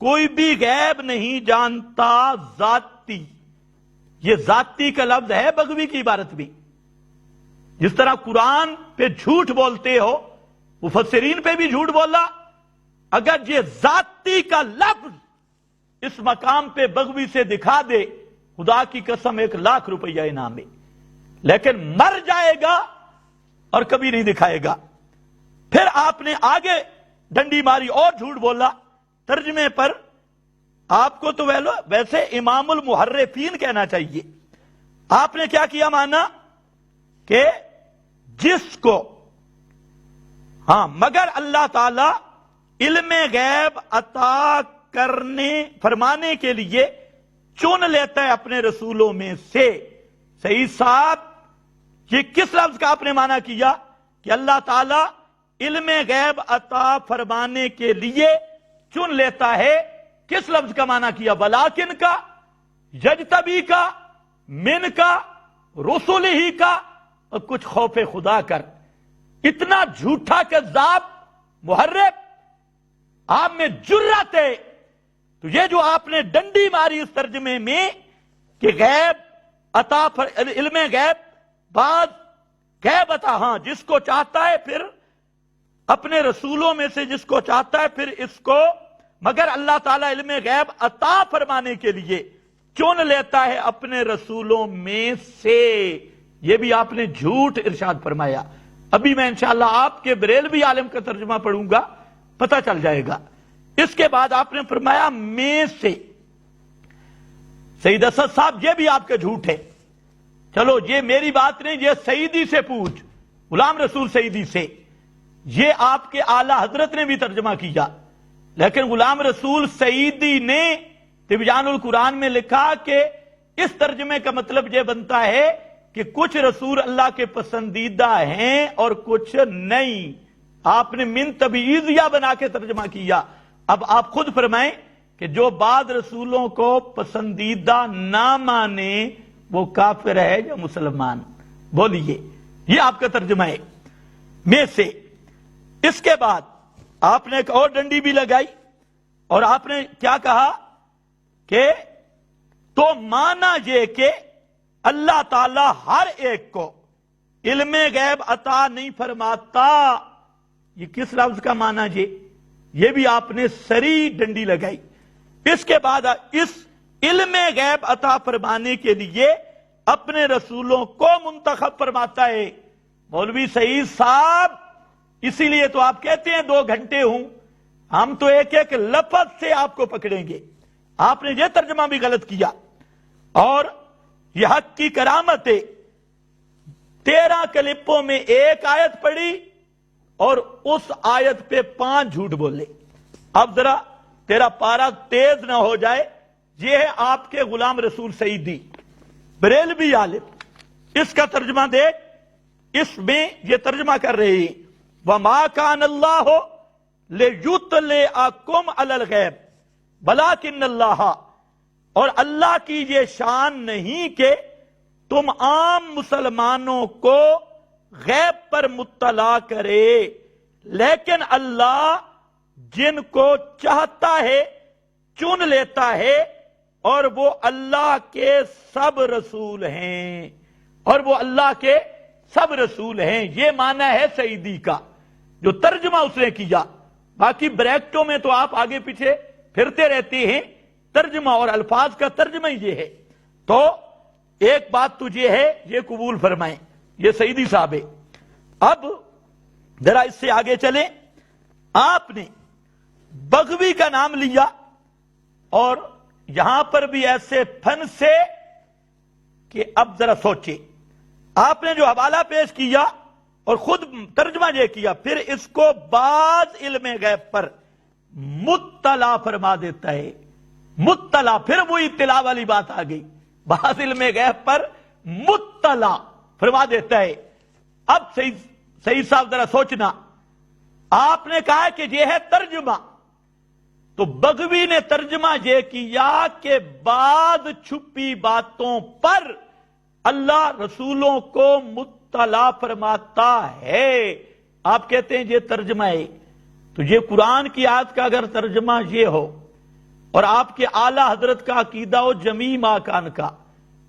کوئی بھی غیب نہیں جانتا ذاتی۔ یہ ذاتی کا لفظ ہے بغوی کی عبارت بھی۔ جس طرح قرآن پہ جھوٹ بولتے ہو، مفسرین پہ بھی جھوٹ بولا، اگر یہ ذاتی کا لفظ اس مقام پہ بغوی سے دکھا دے، خدا کی قسم 1,00,000 روپیہ انعام ہے، لیکن مر جائے گا اور کبھی نہیں دکھائے گا۔ پھر آپ نے آگے ڈنڈی ماری اور جھوٹ بولا ترجمے پر۔ آپ کو تو ویسے امام المحرفین کہنا چاہیے۔ آپ نے کیا کیا مانا کہ جس کو مگر اللہ تعالی علم غیب عطا فرمانے کے لیے چن لیتا ہے اپنے رسولوں میں سے۔ صحیح صاحب، یہ کس لفظ کا آپ نے مانا کیا کہ اللہ تعالی علم غیب عطا فرمانے کے لیے چن لیتا ہے؟ کس لفظ کا مانا کیا؟ ولیکن کا، یجتبی کا، من کا، رسول ہی کا، اور کچھ خوف خدا کر۔ اتنا جھوٹا کذاب محرف آپ میں جرات ہے، تو یہ جو آپ نے ڈنڈی ماری اس ترجمے میں کہ غیب عطا علم غیب، بعض غیب عطا، جس کو چاہتا ہے پھر اپنے رسولوں میں سے جس کو چاہتا ہے پھر اس کو، مگر اللہ تعالیٰ علم غیب عطا فرمانے کے لیے چن لیتا ہے اپنے رسولوں میں سے۔ یہ بھی آپ نے جھوٹ ارشاد فرمایا۔ ابھی میں انشاءاللہ آپ کے بریلوی عالم کا ترجمہ پڑھوں گا، پتہ چل جائے گا۔ اس کے بعد آپ نے فرمایا میں سے۔ سعید اسد صاحب یہ بھی آپ کا جھوٹ ہے۔ چلو یہ میری بات نہیں، یہ سعیدی سے پوچھ، غلام رسول سعیدی سے۔ یہ آپ کے اعلی حضرت نے بھی ترجمہ کیا، لیکن غلام رسول سعیدی نے تبیان القرآن میں لکھا کہ اس ترجمے کا مطلب یہ بنتا ہے کہ کچھ رسول اللہ کے پسندیدہ ہیں اور کچھ نہیں۔ آپ نے من تبعیضیہ بنا کے ترجمہ کیا۔ اب آپ خود فرمائیں کہ جو بعض رسولوں کو پسندیدہ نہ مانے وہ کافر ہے یا مسلمان؟ بولیے، یہ آپ کا ترجمہ ہے میں سے۔ اس کے بعد آپ نے ایک اور ڈنڈی بھی لگائی اور آپ نے کیا کہا کہ تو مانا یہ کہ اللہ تعالی ہر ایک کو علم غیب عطا نہیں فرماتا۔ یہ کس لفظ کا مانا یہ بھی آپ نے سری ڈنڈی لگائی۔ اس کے بعد اس علم غیب عطا فرمانے کے لیے اپنے رسولوں کو منتخب فرماتا ہے۔ مولوی سعید صاحب، اسی لیے تو آپ کہتے ہیں 2 گھنٹے ہوں، ہم تو ایک ایک لفظ سے آپ کو پکڑیں گے۔ آپ نے یہ ترجمہ بھی غلط کیا۔ اور یہ حق کی کرامت ہے، 13 کلپوں میں 1 آیت پڑھی اور اس آیت پہ 5 جھوٹ بولے۔ اب ذرا تیرا پارا تیز نہ ہو جائے۔ یہ ہے آپ کے غلام رسول سعیدی، بریلوی عالم۔ اس کا ترجمہ دیکھ، اس میں یہ ترجمہ کر رہے ہیں وَمَا كَانَ اللَّهُ لِيُطْلِعَكُمْ عَلَى الْغَيْبِ وَلَكِنَّ اللَّهَ، اور اللہ کی یہ شان نہیں کہ تم عام مسلمانوں کو غیب پر مطلع کرے، لیکن اللہ جن کو چاہتا ہے چن لیتا ہے، اور وہ اللہ کے سب رسول ہیں، اور وہ اللہ کے سب رسول ہیں۔ یہ معنی ہے سعیدی کا جو ترجمہ اس نے کیا۔ باقی بریکٹوں میں تو آپ آگے پیچھے پھرتے رہتے ہیں، ترجمہ اور الفاظ کا ترجمہ یہ ہے۔ تو ایک بات تجھے ہے یہ قبول فرمائیں، یہ سیدی صاحب ہے۔ اب ذرا اس سے آگے چلیں، آپ نے بغوی کا نام لیا اور یہاں پر بھی ایسے فن سے کہ اب ذرا سوچیں، آپ نے جو حوالہ پیش کیا اور خود ترجمہ یہ کیا، پھر اس کو بعض علم غیب پر مطلع فرما دیتا ہے۔ مطلع، پھر وہی اطلاع والی بات آ گئی، بعض علم غیب پر مطلع فرما دیتا ہے۔ اب سعید صاحب ذرا سوچنا، آپ نے کہا کہ یہ ہے ترجمہ، تو بغوی نے ترجمہ یہ کیا کہ بعض چھپی باتوں پر اللہ رسولوں کو مطلع فرماتا ہے۔ آپ کہتے ہیں یہ ترجمہ ہے، تو یہ قرآن کی آیت کا اگر ترجمہ یہ ہو اور آپ کے اعلی حضرت کا عقیدہ ہو جمیع ماکان کا،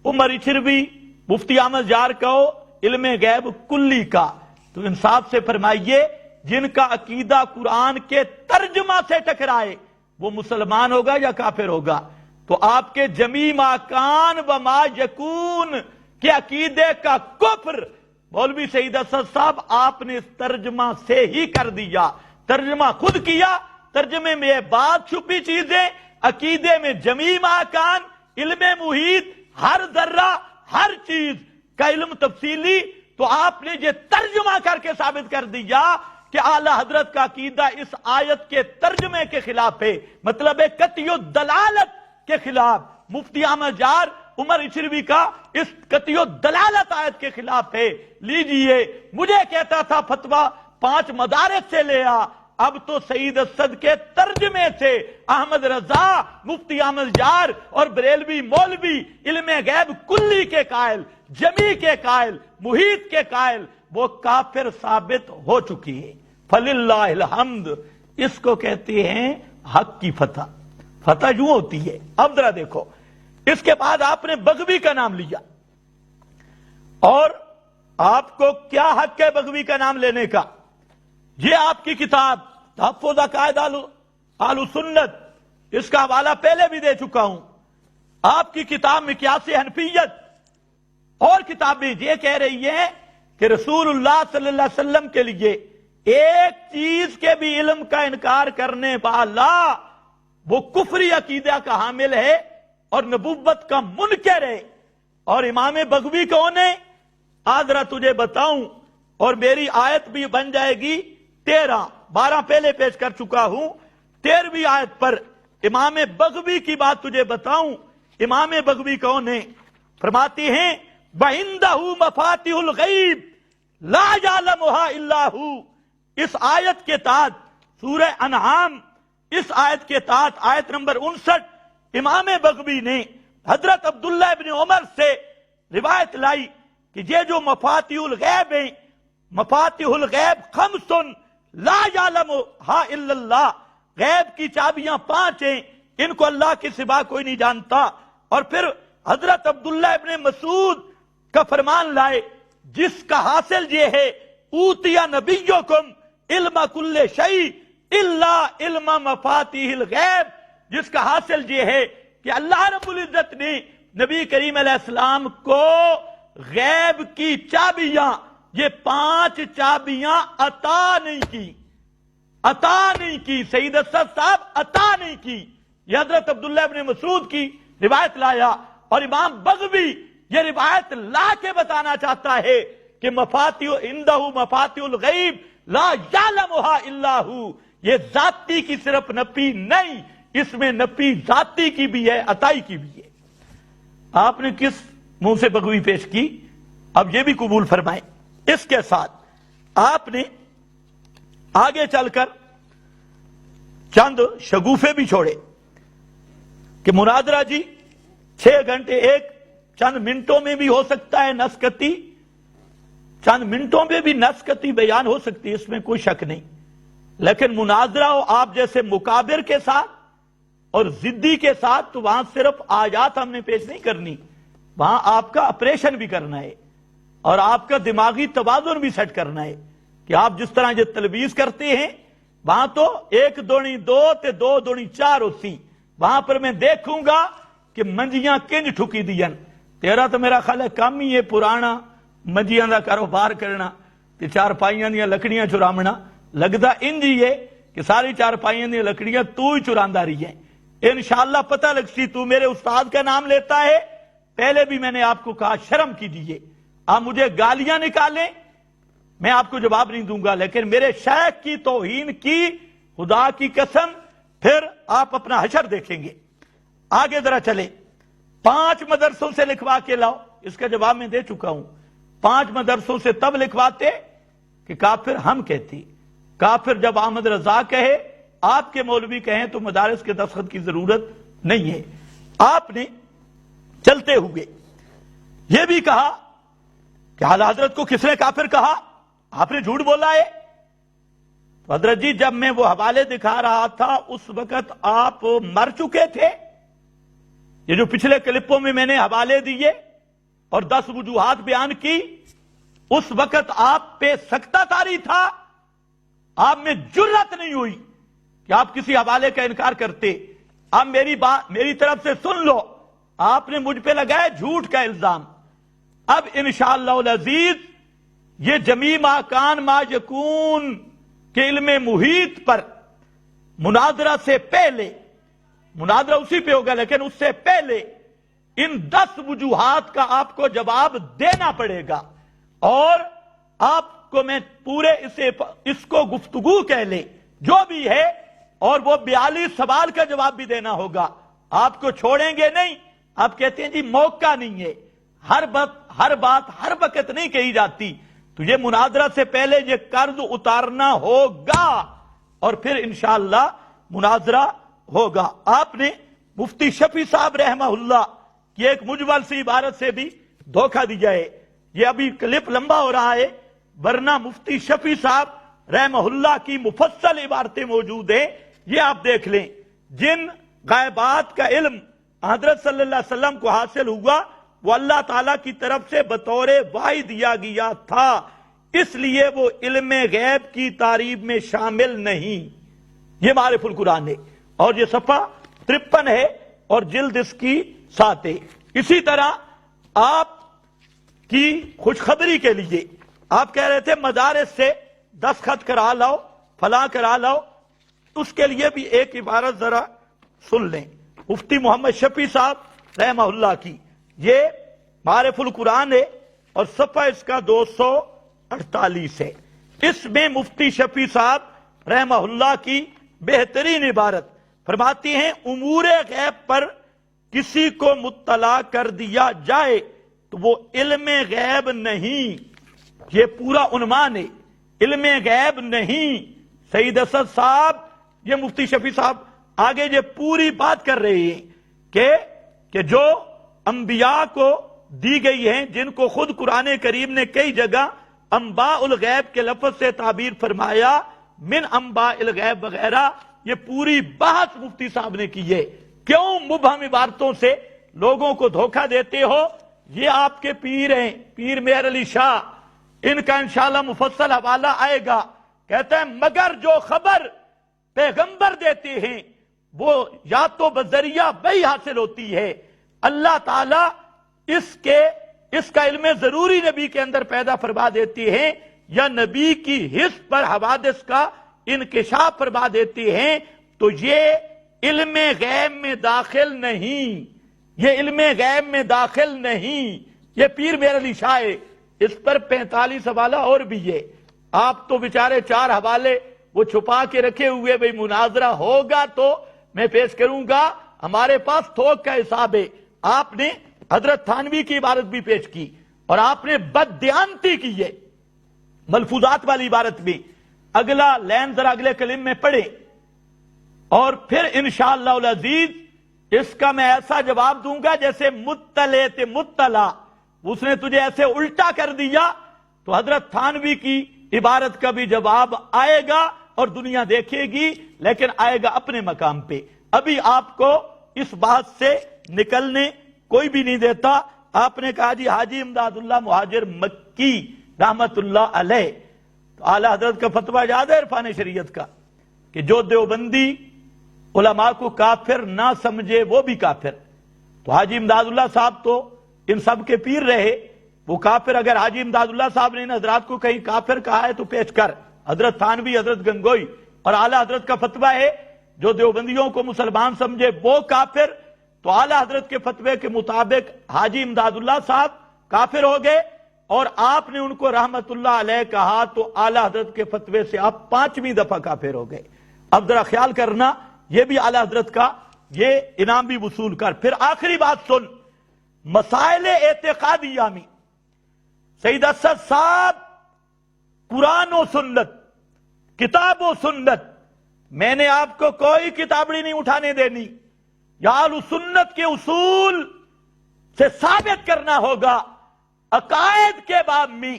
عمر اچھروی مفتی احمد جار کا ہو علم غیب کلی کا، تو انصاف سے فرمائیے جن کا عقیدہ قرآن کے ترجمہ سے ٹکرائے وہ مسلمان ہوگا یا کافر ہوگا؟ تو آپ کے جمیع ماکان و ما یکون کے عقیدے کا کفر مولوی سعید اسد صاحب آپ نے اس ترجمہ سے ہی کر دیا۔ ترجمہ خود کیا، ترجمے میں یہ بات چھپی چیزیں، عقیدے میں جمیع ماکان، علم محیط، ہر ذرہ ہر چیز کا علم تفصیلی، تو آپ نے یہ ترجمہ کر کے ثابت کر دیا کہ اعلی حضرت کا عقیدہ اس آیت کے ترجمے کے خلاف ہے، مطلب ہے قطعی دلالت کے خلاف۔ مفتی احمد جار عمر اچھروی کا اس قطعی دلالت آیت کے خلاف ہے۔ لیجئے، مجھے کہتا تھا فتویٰ 5 مدارس سے لے آ، اب تو سعید اسد کے ترجمے سے احمد رضا، مفتی احمد جار اور بریلوی مولوی علم غیب کلی کے قائل، جمیع کے قائل، محیط کے قائل، وہ کافر ثابت ہو چکی ہے۔ فللہ الحمد، اس کو کہتے ہیں حق کی فتح۔ فتح یوں ہوتی ہے۔ اب ذرا دیکھو، اس کے بعد آپ نے بغوی کا نام لیا، اور آپ کو کیا حق ہے بغوی کا نام لینے کا؟ یہ آپ کی کتاب تحفظ عقائد اہل سنت، اس کا حوالہ پہلے بھی دے چکا ہوں۔ آپ کی کتاب مقیاس حنفیت اور کتابیں یہ کہہ رہی ہیں کہ رسول اللہ صلی اللہ علیہ وسلم کے لیے ایک چیز کے بھی علم کا انکار کرنے والا وہ کفری عقیدہ کا حامل ہے اور نبوت کا منکر ہے۔ اور امام بغوی کون ہے؟ ذرا تجھے بتاؤں، اور میری آیت بھی بن جائے گی 13، 12 پہلے پیش کر چکا ہوں، 13ویں آیت پر امام بغوی کی بات تجھے بتاؤں۔ امام بغوی کون ہے؟ فرماتے ہیں وَعِندَهُ مَفَاتِحُ الْغَيْبِ لَا يَعْلَمُهَا إِلَّا هُوَ۔ اس آیت کے تحت سورہ انعام، اس آیت کے تحت آیت نمبر 59، امام بغوی نے حضرت عبداللہ ابن عمر سے روایت لائی کہ یہ جو مفاتیح الغیب ہیں، مفاتیح الغیب 5 لا یعلمها الا اللہ، غیب کی چابیاں 5 ہیں، ان کو اللہ کے سوا کوئی نہیں جانتا۔ اور پھر حضرت عبداللہ ابن مسعود کا فرمان لائے جس کا حاصل یہ ہے اوتی نبیکم علم کل شیء الا علم مفاتیح الغیب، جس کا حاصل یہ ہے کہ اللہ رب العزت نے نبی کریم علیہ السلام کو غیب کی چابیاں، یہ 5 چابیاں عطا نہیں کی، عطا نہیں کی، سعید اسد صاحب عطا نہیں کی۔ یہ حضرت عبداللہ ابن مسعود کی روایت لایا، اور امام بغوی یہ روایت لا کے بتانا چاہتا ہے کہ عندہ مفاتیح الغیب لا یعلمها الا ہو، یہ ذاتی کی صرف نفی نہیں، اس میں نفی ذاتی کی بھی ہے، عطائی کی بھی ہے۔ آپ نے کس منہ سے بغوی پیش کی؟ اب یہ بھی قبول فرمائیں۔ اس کے ساتھ آپ نے آگے چل کر چند شگوفے بھی چھوڑے کہ مناظرہ جی 6 گھنٹے، ایک چند منٹوں میں بھی ہو سکتا ہے نسکتی، چند منٹوں میں بھی نسکتی بیان ہو سکتی ہے، اس میں کوئی شک نہیں، لیکن مناظرہ ہو آپ جیسے مکابر کے ساتھ اور ضدی کے ساتھ، تو وہاں صرف آیات ہم نے پیش نہیں کرنی، وہاں آپ کا آپریشن بھی کرنا ہے اور آپ کا دماغی توازن بھی سیٹ کرنا ہے کہ آپ جس طرح یہ تلویز کرتے ہیں، وہاں تو 1 دوڑی 2 تے 2 دوڑی 4 ہوتی، وہاں پر میں دیکھوں گا کہ منجیاں کنج ٹھکی دین، تیرا تو میرا خیال ہے کام ہی ہے پرانا منجیاں دا کاروبار کرنا تے چارپائیاں دیاں لکڑیاں چرامنا، لگدا انج ہی ہے کہ ساری چارپائیاں دیاں لکڑیاں تو ہی چراندا رہی ہے۔ انشاءاللہ پتہ لگ سی تو میرے استاد کا نام لیتا ہے، پہلے بھی میں نے آپ کو کہا شرم کیجیے، آپ مجھے گالیاں نکالیں میں آپ کو جواب نہیں دوں گا، لیکن میرے شیخ کی توہین کی خدا کی قسم پھر آپ اپنا حشر دیکھیں گے۔ آگے ذرا چلے، 5 مدرسوں سے لکھوا کے لاؤ، اس کا جواب میں دے چکا ہوں۔ 5 مدرسوں سے تب لکھواتے کہ کافر ہم کہتی، کافر جب احمد رضا کہے، آپ کے مولوی کہیں تو مدارس کے دستخط کی ضرورت نہیں ہے۔ آپ نے چلتے ہوئے یہ بھی کہا کہ اعلیٰ حضرت کو کس نے کافر کہا، آپ نے جھوٹ بولا ہے۔ تو حضرت جی جب میں وہ حوالے دکھا رہا تھا اس وقت آپ مر چکے تھے۔ یہ جو پچھلے کلپوں میں نے حوالے دیے اور 10 وجوہات بیان کی، اس وقت آپ پہ سکتہ طاری تھا، آپ میں جرت نہیں ہوئی کہ آپ کسی حوالے کا انکار کرتے۔ اب میری طرف سے سن لو، آپ نے مجھ پہ لگایا جھوٹ کا الزام۔ اب انشاءاللہ العزیز یہ جمی ما کان ما یکون کے علم محیط پر مناظرہ سے پہلے، مناظرہ اسی پہ ہوگا لیکن اس سے پہلے ان 10 وجوہات کا آپ کو جواب دینا پڑے گا، اور آپ کو میں پورے اس کو گفتگو کہہ لے جو بھی ہے، اور وہ 42 سوال کا جواب بھی دینا ہوگا۔ آپ کو چھوڑیں گے نہیں۔ آپ کہتے ہیں جی موقع نہیں ہے، ہر بات ہر وقت نہیں کہی جاتی، تو یہ مناظرہ سے پہلے یہ قرض اتارنا ہوگا اور پھر انشاءاللہ مناظرہ ہوگا۔ آپ نے مفتی شفیع صاحب رحمہ اللہ کی ایک مجمل سی عبارت سے بھی دھوکہ دیا ہے۔ یہ ابھی کلپ لمبا ہو رہا ہے، ورنہ مفتی شفیع صاحب رحمہ اللہ کی مفصل عبارتیں موجود ہیں، یہ آپ دیکھ لیں۔ جن غیبات کا علم حضرت صلی اللہ علیہ وسلم کو حاصل ہوا وہ اللہ تعالیٰ کی طرف سے بطور وحی دیا گیا تھا، اس لیے وہ علم غیب کی تعریف میں شامل نہیں۔ یہ معرف القرآن ہے، اور یہ صفحہ 53 ہے اور جلد اس کی 7 ہے۔ اسی طرح آپ کی خوشخبری کے لیے آپ کہہ رہے تھے مدارس سے دستخط کرا لاؤ، فلاں کرا لاؤ، اس کے لیے بھی ایک عبارت ذرا سن لیں۔ مفتی محمد شفیع صاحب رحمہ اللہ کی، یہ معرف القرآن ہے اور صفحہ اس کا 248 ہے۔ اس میں مفتی شفیع صاحب رحمہ اللہ کی بہترین عبارت فرماتی ہیں، امور غیب پر کسی کو مطلع کر دیا جائے تو وہ علم غیب نہیں۔ یہ پورا عنوان ہے، علم غیب نہیں۔ سید اسد صاحب، یہ مفتی شفیع صاحب آگے یہ پوری بات کر رہے ہیں کہ جو انبیاء کو دی گئی ہیں، جن کو خود قرآن کریم نے کئی جگہ انباء الغیب کے لفظ سے تعبیر فرمایا، من انباء الغیب وغیرہ، یہ پوری بحث مفتی صاحب نے کی ہے۔ کیوں مبہم عبارتوں سے لوگوں کو دھوکہ دیتے ہو؟ یہ آپ کے پیر ہیں، پیر مہر علی شاہ، ان کا انشاءاللہ مفصل حوالہ آئے گا۔ کہتے ہیں مگر جو خبر پیغمبر دیتے ہیں وہ یا تو بذریعہ وحی حاصل ہوتی ہے، اللہ تعالیٰ اس کا علم ضروری نبی کے اندر پیدا فرما دیتے ہیں، یا نبی کی حس پر حوادث کا انکشاف فرما دیتے ہیں، تو یہ علم غیب میں داخل نہیں، یہ علم غیب میں داخل نہیں۔ یہ پیر مہر علی شاہ ہے، اس پر 45 حوالہ اور بھی ہے۔ آپ تو بیچارے 4 حوالے وہ چھپا کے رکھے ہوئے، بھئی مناظرہ ہوگا تو میں پیش کروں گا، ہمارے پاس تھوک کا حساب ہے۔ آپ نے حضرت تھانوی کی عبارت بھی پیش کی، اور آپ نے بددیانتی کی ہے ملفوظات والی عبارت بھی۔ اگلا لین ذرا اگلے کلم میں پڑھیں، اور پھر انشاءاللہ العزیز اس کا میں ایسا جواب دوں گا جیسے مطلع تے مطلع، اس نے تجھے ایسے الٹا کر دیا تو حضرت تھانوی کی عبارت کا بھی جواب آئے گا اور دنیا دیکھے گی، لیکن آئے گا اپنے مقام پہ۔ ابھی آپ کو اس بات سے نکلنے کوئی بھی نہیں دیتا۔ آپ نے کہا جی حاجی امداد اللہ مہاجر مکی رحمت اللہ علیہ، تو اعلیٰ حضرت کا فتویٰ یاد ہے عرفان شریعت کا کہ جو دیوبندی علماء کو کافر نہ سمجھے وہ بھی کافر۔ تو حاجی امداد اللہ صاحب تو ان سب کے پیر رہے. وہ کافر اگر حاجی امداد اللہ صاحب نے ان حضرات کو کہیں کافر کہا ہے تو پیش کر. حضرت تھانوی، حضرت گنگوئی اور اعلی حضرت کا فتویٰ ہے جو دیوبندیوں کو مسلمان سمجھے وہ کافر، تو اعلی حضرت کے فتوے کے مطابق حاجی امداد اللہ صاحب کافر ہو گئے، اور آپ نے ان کو رحمت اللہ علیہ کہا تو اعلی حضرت کے فتوے سے آپ 5ویں دفعہ کافر ہو گئے. اب ذرا خیال کرنا، یہ بھی اعلی حضرت کا یہ انعام بھی وصول کر. پھر آخری بات سن، مسائل اعتقادیہ میں سید اسد صاحب قرآن و سنت، کتاب و سنت، میں نے آپ کو کوئی کتابڑی نہیں اٹھانے دینی، یا اہل سنت کے اصول سے ثابت کرنا ہوگا. عقائد کے باب میں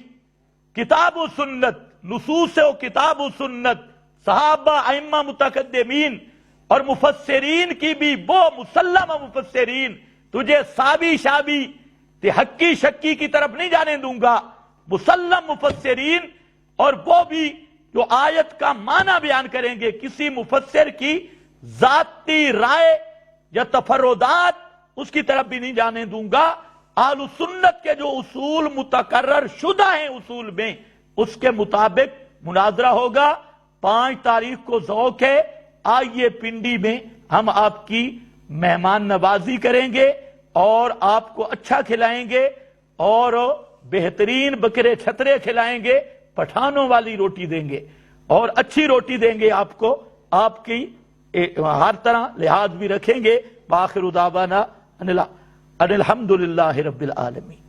کتاب و سنت، نصوص و کتاب و سنت، صحابہ، ائمہ متقدمین اور مفسرین کی بھی وہ مسلمہ مفسرین، تجھے سابی شابی تے حقی شکی کی طرف نہیں جانے دوں گا. مسلم مفسرین، اور وہ بھی جو آیت کا معنی بیان کریں گے، کسی مفسر کی ذاتی رائے یا تفردات اس کی طرف بھی نہیں جانے دوں گا. اہل سنت کے جو اصول متقرر شدہ ہیں اصول میں، اس کے مطابق مناظرہ ہوگا. 5 تاریخ کو ذوق ہے، آئیے پنڈی میں ہم آپ کی مہمان نوازی کریں گے اور آپ کو اچھا کھلائیں گے اور بہترین بکرے چھترے کھلائیں گے، پٹھانوں والی روٹی دیں گے اور اچھی روٹی دیں گے آپ کو، آپ کی ہر طرح لحاظ بھی رکھیں گے. وآخر دعوانا ان الحمدللہ رب العالمین.